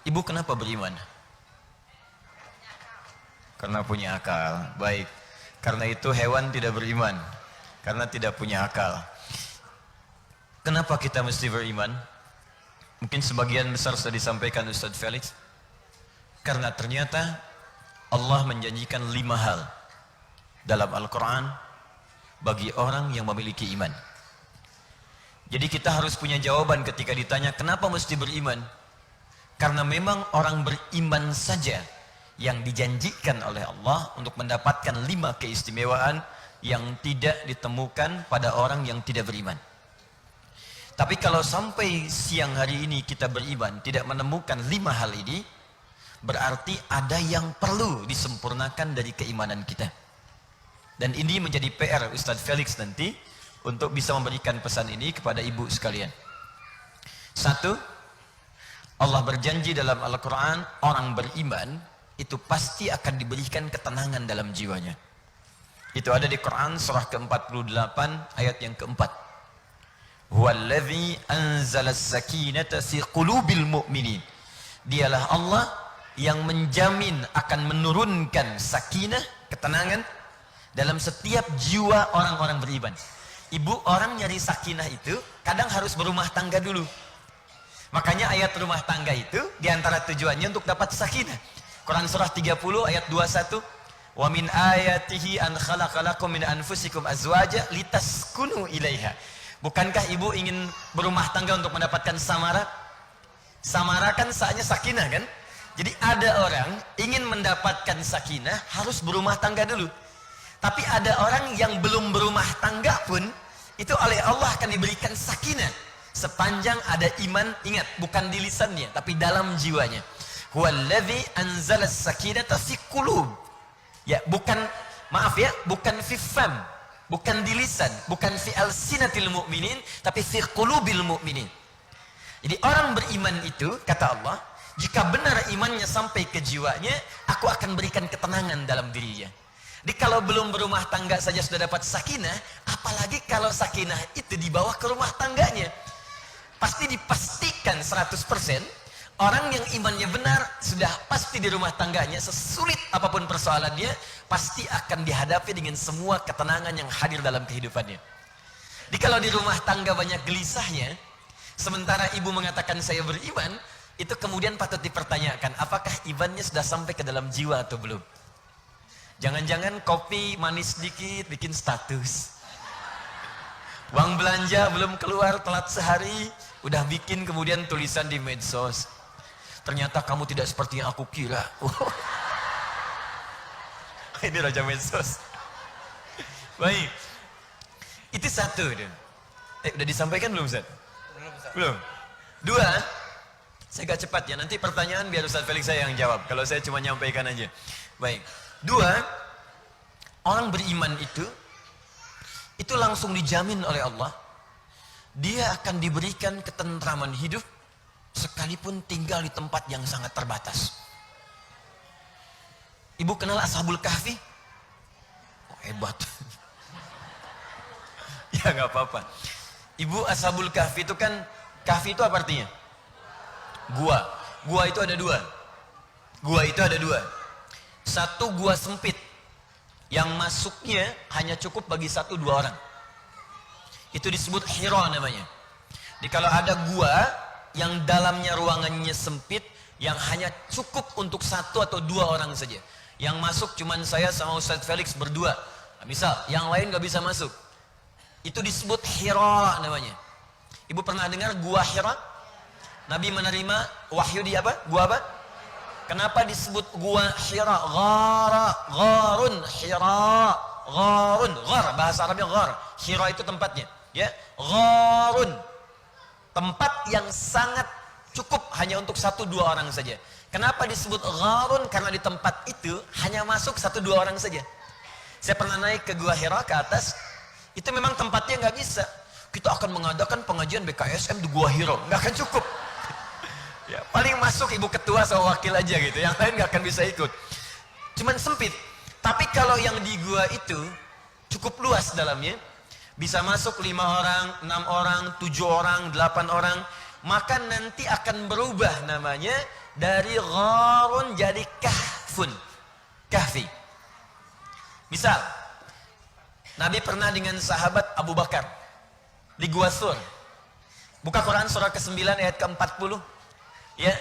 Ibu kenapa beriman? Karena punya akal. Baik. Karena itu hewan tidak beriman. Karena tidak punya akal. Kenapa kita mesti beriman? Mungkin sebagian besar sudah disampaikan Ustaz Felix. Karena ternyata Allah menjanjikan 5 hal dalam Al-Quran bagi orang yang memiliki iman. Jadi kita harus punya jawaban ketika ditanya kenapa mesti beriman. Karena memang orang beriman saja yang dijanjikan oleh Allah untuk mendapatkan 5 keistimewaan yang tidak ditemukan pada orang yang tidak beriman. Tapi kalau sampai siang hari ini kita beriman tidak menemukan 5 hal ini, berarti ada yang perlu disempurnakan dari keimanan kita. Dan ini menjadi PR Ustaz Felix nanti untuk bisa memberikan pesan ini kepada ibu sekalian. 1, Allah berjanji dalam Al-Quran, orang beriman itu pasti akan diberikan ketenangan dalam jiwanya. Itu ada di Quran surah ke-48 ayat yang keempat. Huwallazi anzalas sakinata fi qulubil mu'minin. Dialah Allah yang menjamin akan menurunkan sakinah, ketenangan dalam setiap jiwa orang-orang beriman. Ibu, orang nyari sakinah itu kadang harus berumah tangga dulu. Makanya ayat rumah tangga itu diantara tujuannya untuk dapat sakinah. Quran surah 30 ayat 21. Wa min ayatihi an khalaqalakum min anfusikum azwaja litaskunu ilaiha. Bukankah ibu ingin berumah tangga untuk mendapatkan samara? Samara kan saatnya sakinah kan? Jadi ada orang ingin mendapatkan sakinah harus berumah tangga dulu. Tapi ada orang yang belum berumah tangga pun itu oleh Allah akan diberikan sakinah sepanjang ada iman. Ingat, bukan di lisannya tapi dalam jiwanya. Huwallazi anzalas sakinata fi qulub. Ya, bukan, maaf ya, bukan fi fam, bukan di lisan, bukan fi alsinatil mu'minin, tapi fi qulubil mu'minin. Jadi orang beriman itu, kata Allah, jika benar imannya sampai ke jiwanya, aku akan berikan ketenangan dalam dirinya. Jadi kalau belum berumah tangga saja sudah dapat sakinah, apalagi kalau sakinah itu dibawa ke rumah tangganya. Pasti dipastikan 100%. Orang yang imannya benar sudah pasti di rumah tangganya, sesulit apapun persoalannya, pasti akan dihadapi dengan semua ketenangan yang hadir dalam kehidupannya. Jadi kalau di rumah tangga banyak gelisahnya, sementara ibu mengatakan saya beriman, itu kemudian patut dipertanyakan, apakah imannya sudah sampai ke dalam jiwa atau belum? Jangan-jangan kopi manis sedikit bikin status. Uang belanja belum keluar, telat sehari, udah bikin kemudian tulisan di medsos. Ternyata kamu tidak seperti yang aku kira. Ini raja medsos. Baik. Itu 1. Udah disampaikan belum, Ustaz? Belum. 2. Saya agak cepat ya. Nanti pertanyaan biar Ustaz Felix saya yang jawab. Kalau saya cuma nyampaikan aja. Baik. 2. Orang beriman itu langsung dijamin oleh Allah. Dia akan diberikan ketentraman hidup sekalipun tinggal di tempat yang sangat terbatas. Ibu kenal Ashabul Kahfi? Oh, hebat. Ya nggak apa-apa. Ibu, Ashabul Kahfi itu kan, kahfi itu apa artinya? Gua. Gua itu ada 2. Gua itu ada 2. 1 gua sempit yang masuknya hanya cukup bagi 1-2 orang. Itu disebut Hira namanya. Jadi kalau ada gua yang dalamnya ruangannya sempit, yang hanya cukup untuk 1 atau 2 orang saja, yang masuk cuman saya sama Ustaz Felix berdua, misal yang lain gak bisa masuk, itu disebut Hira namanya. Ibu pernah dengar gua Hira? Nabi menerima wahyu di apa? Gua apa? Kenapa disebut gua Hira? Gharun, Hira, gharun, ghar, bahasa Arabnya ghar. Hira itu tempatnya, ya. Gharun, tempat yang sangat cukup hanya untuk 1-2 orang saja. Kenapa disebut gharun? Karena di tempat itu hanya masuk 1-2 orang saja. Saya pernah naik ke Gua Hira ke atas, itu memang tempatnya nggak bisa. Kita akan mengadakan pengajian BKSM di Gua Hira, nggak akan cukup. Ya, paling masuk ibu ketua sama wakil aja gitu, yang lain nggak akan bisa ikut. Cuman sempit. Tapi kalau yang di gua itu cukup luas dalamnya, bisa masuk 5 orang, 6 orang, 7 orang, 8 orang, maka nanti akan berubah namanya Dari gharun jadi kahfun. Kahfi. Misal, Nabi pernah dengan sahabat Abu Bakar di Gua Sur. Buka Quran surah ke-9 ayat ke-40. Ya,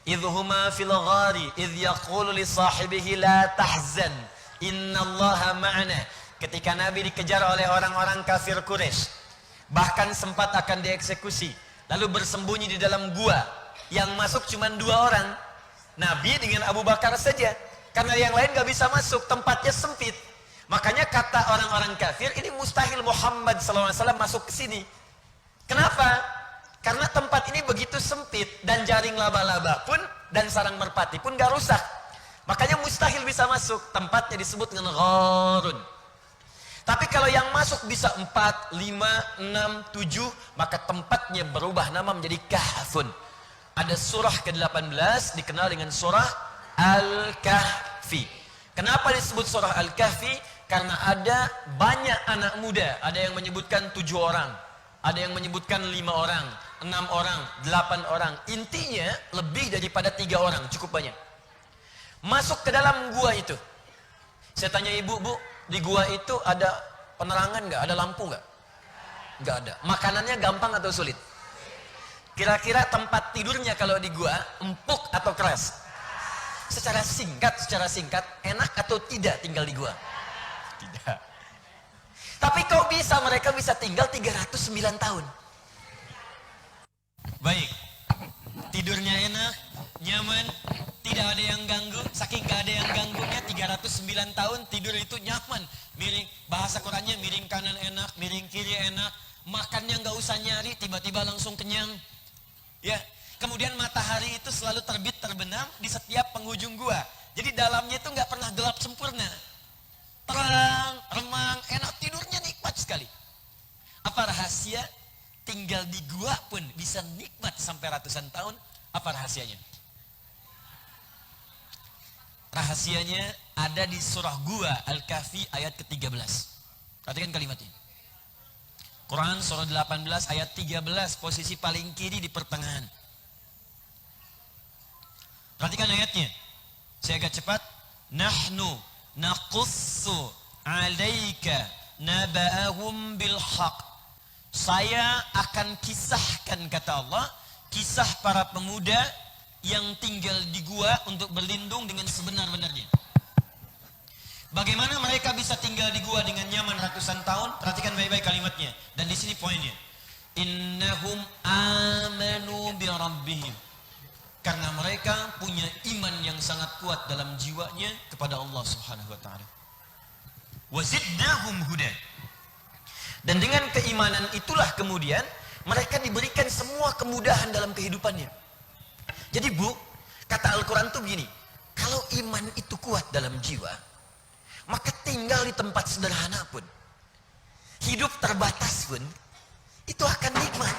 idhuma fil ghari idh yaqulu li sahibihi la tahzan innallaha ma'ana. Ketika Nabi dikejar oleh orang-orang kafir Quraisy, bahkan sempat akan dieksekusi, lalu bersembunyi di dalam gua yang masuk cuma 2 orang, Nabi dengan Abu Bakar saja, karena yang lain gak bisa masuk, tempatnya sempit. Makanya kata orang-orang kafir, ini mustahil Muhammad SAW masuk ke sini. Kenapa? Karena tempat ini begitu sempit, dan jaring laba-laba pun dan sarang merpati pun gak rusak. Makanya mustahil bisa masuk. Tempatnya disebut dengan gharun. Tapi kalau yang masuk bisa 4, 5, 6, 7, maka tempatnya berubah nama menjadi kahfun. Ada surah ke-18 dikenal dengan surah Al-Kahfi. Kenapa disebut surah Al-Kahfi? Karena ada banyak anak muda. Ada yang menyebutkan 7 orang, ada yang menyebutkan 5 orang, 6 orang, 8 orang. Intinya lebih daripada 3 orang, cukup banyak. Masuk ke dalam gua itu. Saya tanya ibu, bu, di gua itu ada penerangan nggak? Ada lampu nggak? Nggak ada. Makanannya gampang atau sulit? Kira-kira tempat tidurnya kalau di gua empuk atau keras? Secara singkat, enak atau tidak tinggal di gua? Tidak. Tapi kok bisa mereka bisa tinggal 309 tahun? Baik. Tidurnya enak, nyaman, tidak ada yang ganggu. Saking gak ada yang ganggunya, 309 tahun tidur itu nyaman. Miring, bahasa Qurannya miring kanan enak, miring kiri enak. Makannya gak usah nyari, tiba-tiba langsung kenyang. Ya, kemudian matahari itu selalu terbit terbenam di setiap penghujung gua. Jadi dalamnya itu nggak pernah gelap sempurna. Terang, remang, enak, tidurnya nikmat sekali. Apa rahasia tinggal di gua pun bisa nikmat sampai ratusan tahun? Apa rahasianya? Rahasianya ada di surah gua Al-Kahfi ayat ke-13. Perhatikan kalimatnya. Quran surah 18 ayat 13, posisi paling kiri di pertengahan. Perhatikan ayatnya. Saya agak cepat. Nahnu naqussu 'alaika naba'ahum bil haqq. Saya akan kisahkan, kata Allah, kisah para pemuda yang tinggal di gua untuk berlindung dengan sebenar-benarnya. Bagaimana mereka bisa tinggal di gua dengan nyaman ratusan tahun? Perhatikan baik-baik kalimatnya. Dan di sini poinnya. Innahum amanu bi rabbihim. Karena mereka punya iman yang sangat kuat dalam jiwanya kepada Allah Subhanahu wa taala. Wa zidnahum huda. Dan dengan keimanan itulah kemudian mereka diberikan semua kemudahan dalam kehidupannya. Jadi Bu, kata Al-Qur'an tuh begini, kalau iman itu kuat dalam jiwa, maka tinggal di tempat sederhana pun, hidup terbatas pun, itu akan nikmat.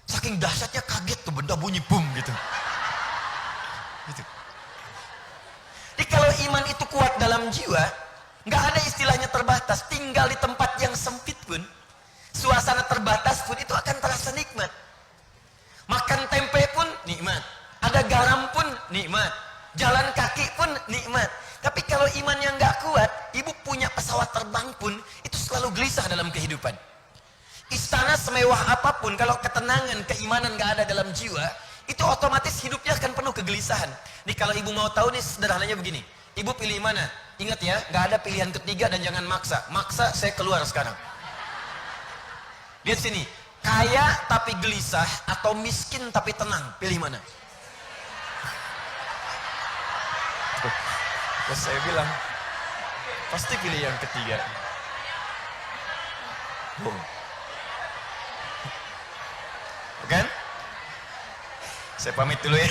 Saking dahsyatnya kaget tuh benda bunyi boom gitu. Gitu. Jadi kalau iman itu kuat dalam jiwa, nggak ada istilahnya terbatas. Tinggal di tempat yang sempit pun, suasana terbatas pun itu akan terasa nikmat. Makan tempe pun nikmat, ada garam pun nikmat, jalan kaki pun nikmat. Tapi kalau iman yang nggak kuat, ibu punya pesawat terbang pun, itu selalu gelisah dalam kehidupan. Istana semewah apapun, kalau ketenangan, keimanan nggak ada dalam jiwa, itu otomatis hidupnya akan penuh kegelisahan. Nih kalau ibu mau tahu nih sederhananya begini, ibu pilih mana? Ingat ya, nggak ada pilihan ketiga dan jangan maksa. Maksa saya keluar sekarang. Lihat sini, kaya tapi gelisah atau miskin tapi tenang, pilih mana? Terus saya bilang, pasti pilih yang ketiga. Bukan? Saya pamit dulu ya.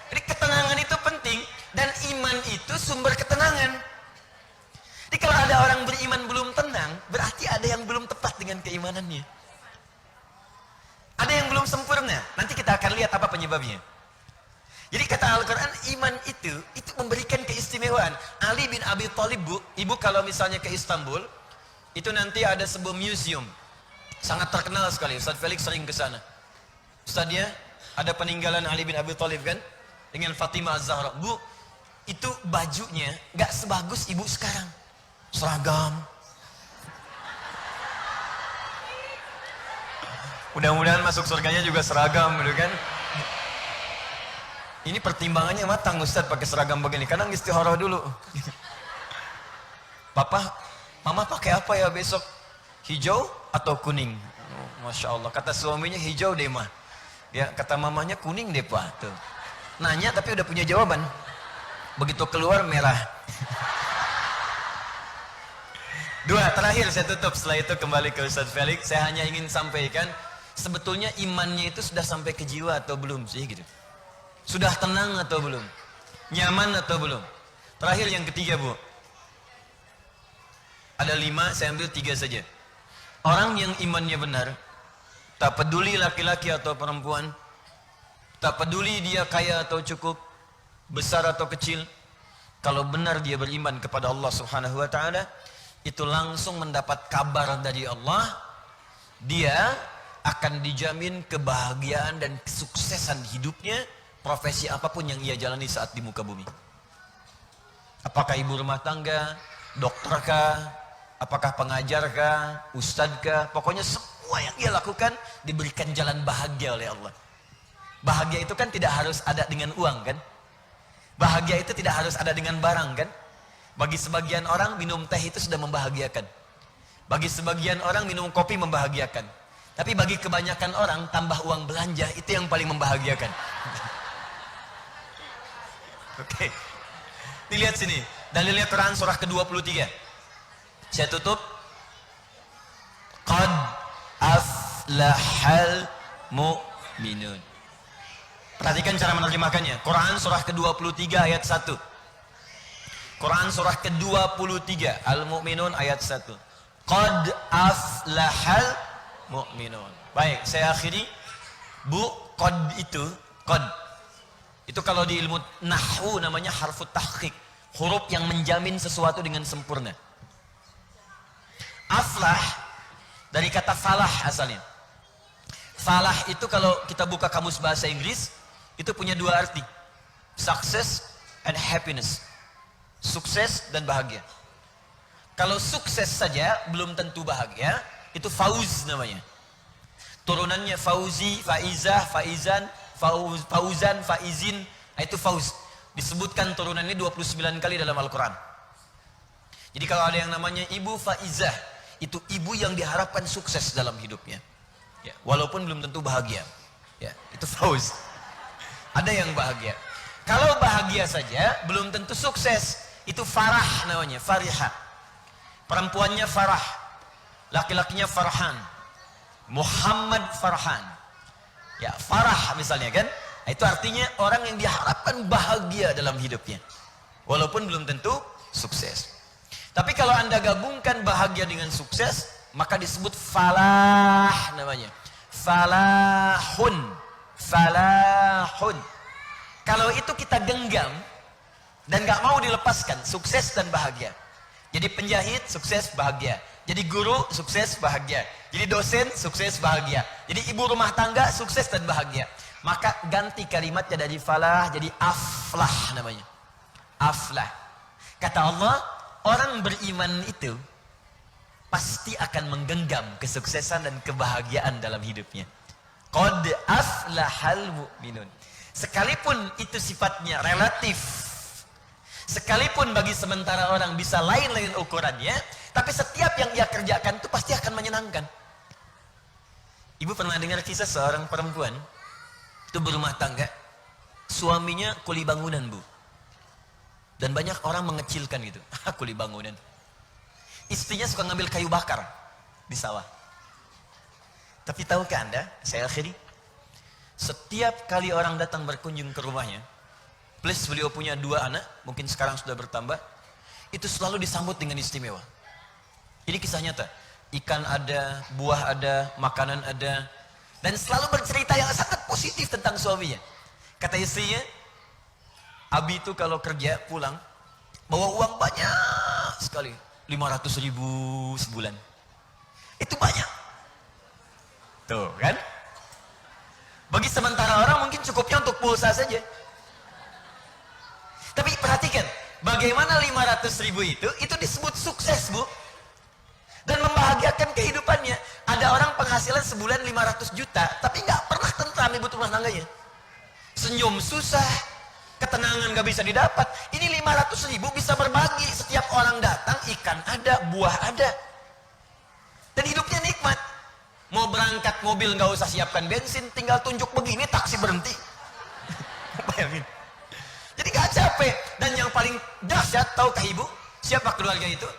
Jadi ketenangan itu penting, dan iman itu sumber ketenangan. Jadi kalau ada orang beriman belum tenang, berarti ada yang belum tepat dengan keimanannya. Ada yang belum sempurna. Nanti kita akan lihat apa penyebabnya. Jadi kata Al-Quran, iman itu memberikan keistimewaan. Ali bin Abi Thalib, Bu, ibu kalau misalnya ke Istanbul, itu nanti ada sebuah museum. Sangat terkenal sekali, Ustaz Felix sering ke sana. Ustaz ya, ada peninggalan Ali bin Abi Thalib kan? Dengan Fatimah Az-Zahra. Bu, itu bajunya gak sebagus ibu sekarang. Seragam. Mudah-mudahan masuk surganya juga seragam gitu kan. Ini pertimbangannya matang Ustaz pakai seragam begini. Kadang istihara dulu. Papa, mama pakai apa ya besok? Hijau atau kuning? Oh, Masya Allah. Kata suaminya hijau deh mah. Ya, kata mamanya kuning deh pak. Tuh. Nanya tapi udah punya jawaban. Begitu keluar merah. Dua, terakhir saya tutup. Setelah itu kembali ke Ustaz Felix. Saya hanya ingin sampaikan, sebetulnya imannya itu sudah sampai ke jiwa atau belum sih gitu. Sudah tenang atau belum? Nyaman atau belum? Terakhir yang ketiga bu. Ada 5, saya ambil 3 saja. Orang yang imannya benar, tak peduli laki-laki atau perempuan, tak peduli dia kaya atau cukup, besar atau kecil, kalau benar dia beriman kepada Allah Subhanahu wa taala, itu langsung mendapat kabar dari Allah, dia akan dijamin kebahagiaan dan kesuksesan hidupnya, profesi apapun yang ia jalani saat di muka bumi. Apakah ibu rumah tangga, dokterkah, apakah pengajarkah, ustadzkah, pokoknya semua yang ia lakukan diberikan jalan bahagia oleh Allah. Bahagia itu kan tidak harus ada dengan uang kan? Bahagia itu tidak harus ada dengan barang kan? Bagi sebagian orang minum teh itu sudah membahagiakan. Bagi sebagian orang minum kopi membahagiakan. Tapi bagi kebanyakan orang tambah uang belanja itu yang paling membahagiakan. Oke. Dilihat sini. Dalilnya Quran surah ke-23. Saya tutup. Qad aflahal mu'minun. Perhatikan cara menerjemahkannya. Quran surah ke-23 ayat 1. Quran surah ke-23 Al-Mu'minun ayat 1. Qad aflahal mu'minun. Baik, saya akhiri. Bu, qad itu kalau di ilmu nahwu namanya harfut tahqiq, huruf yang menjamin sesuatu dengan sempurna. Aflah dari kata falah asalnya. Falah itu kalau kita buka kamus bahasa Inggris itu punya 2 arti. Success and happiness. Sukses dan bahagia. Kalau sukses saja belum tentu bahagia, itu fauz namanya. Turunannya fauzi, faizah, faizan, fauzan, faizin, itu fauz. Disebutkan turunannya 29 kali dalam Al-Quran. Jadi kalau ada yang namanya ibu faizah, itu ibu yang diharapkan sukses dalam hidupnya. Ya, walaupun belum tentu bahagia. Ya, itu fauz. Ada yang bahagia. Kalau bahagia saja belum tentu sukses. Itu farah namanya, farihah. Perempuannya farah, laki-lakinya farhan. Muhammad farhan. Ya, farah misalnya kan? Itu artinya orang yang diharapkan bahagia dalam hidupnya. Walaupun belum tentu sukses. Tapi kalau Anda gabungkan bahagia dengan sukses, maka disebut falah namanya. Falahun. Falahun. Kalau itu kita genggam dan gak mau dilepaskan, sukses dan bahagia. Jadi penjahit, sukses, bahagia. Jadi guru, sukses, bahagia. Jadi dosen, sukses, bahagia. Jadi ibu rumah tangga, sukses dan bahagia. Maka ganti kalimatnya dari falah jadi aflah namanya. Aflah. Kata Allah, orang beriman itu pasti akan menggenggam kesuksesan dan kebahagiaan dalam hidupnya. Qad aflahal mu'minun. Sekalipun itu sifatnya relatif, sekalipun bagi sementara orang bisa lain-lain ukurannya, tapi setiap yang ia kerjakan itu pasti akan menyenangkan. Ibu pernah dengar kisah seorang perempuan itu berumah tangga, suaminya kuli bangunan bu, dan banyak orang mengecilkan gitu, kuli bangunan. Istrinya suka ngambil kayu bakar di sawah. Tapi tahukah Anda, saya akhiri, setiap kali orang datang berkunjung ke rumahnya, plus beliau punya 2 anak, mungkin sekarang sudah bertambah, itu selalu disambut dengan istimewa. Ini kisah nyata. Ikan ada, buah ada, makanan ada, dan selalu bercerita yang sangat positif tentang suaminya. Kata istrinya, Abi itu kalau kerja pulang, bawa uang banyak sekali, 500.000 sebulan. Itu banyak. Tuh kan? secukupnya untuk pulsa saja. Tapi perhatikan, bagaimana 500.000 itu disebut sukses, Bu. Dan membahagiakan kehidupannya. Ada orang penghasilan sebulan 500 juta, tapi nggak pernah tentram ibu rumah tangganya. Senyum susah, ketenangan nggak bisa didapat. Ini 500.000 bisa berbagi, setiap orang datang, ikan ada, buah ada. Dan hidupnya nikmat. Mau berangkat mobil nggak usah siapkan bensin, tinggal tunjuk begini, taksi berhenti. Bayangin. Jadi gak capek. Dan yang paling dahsyat, tahukah ibu siapa keluarga itu?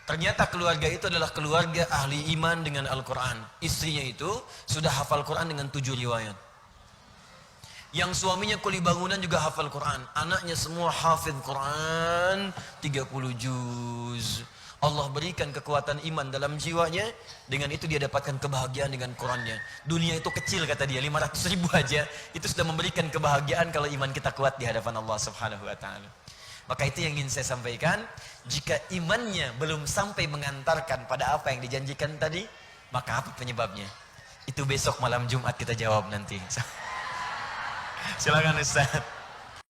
Ternyata keluarga itu adalah keluarga ahli iman dengan Al-Quran. Istrinya itu sudah hafal Quran dengan 7 riwayat. Yang suaminya kuli bangunan juga hafal Quran. Anaknya semua hafid Quran 30 juz. Allah berikan kekuatan iman dalam jiwanya. Dengan itu dia dapatkan kebahagiaan dengan Qurannya. Dunia itu kecil kata dia, 500.000 aja. Itu sudah memberikan kebahagiaan kalau iman kita kuat di hadapan Allah subhanahu wa ta'ala. Maka itu yang ingin saya sampaikan. Jika imannya belum sampai mengantarkan pada apa yang dijanjikan tadi, maka apa penyebabnya? Itu besok malam Jumat kita jawab nanti. Silakan Ustaz.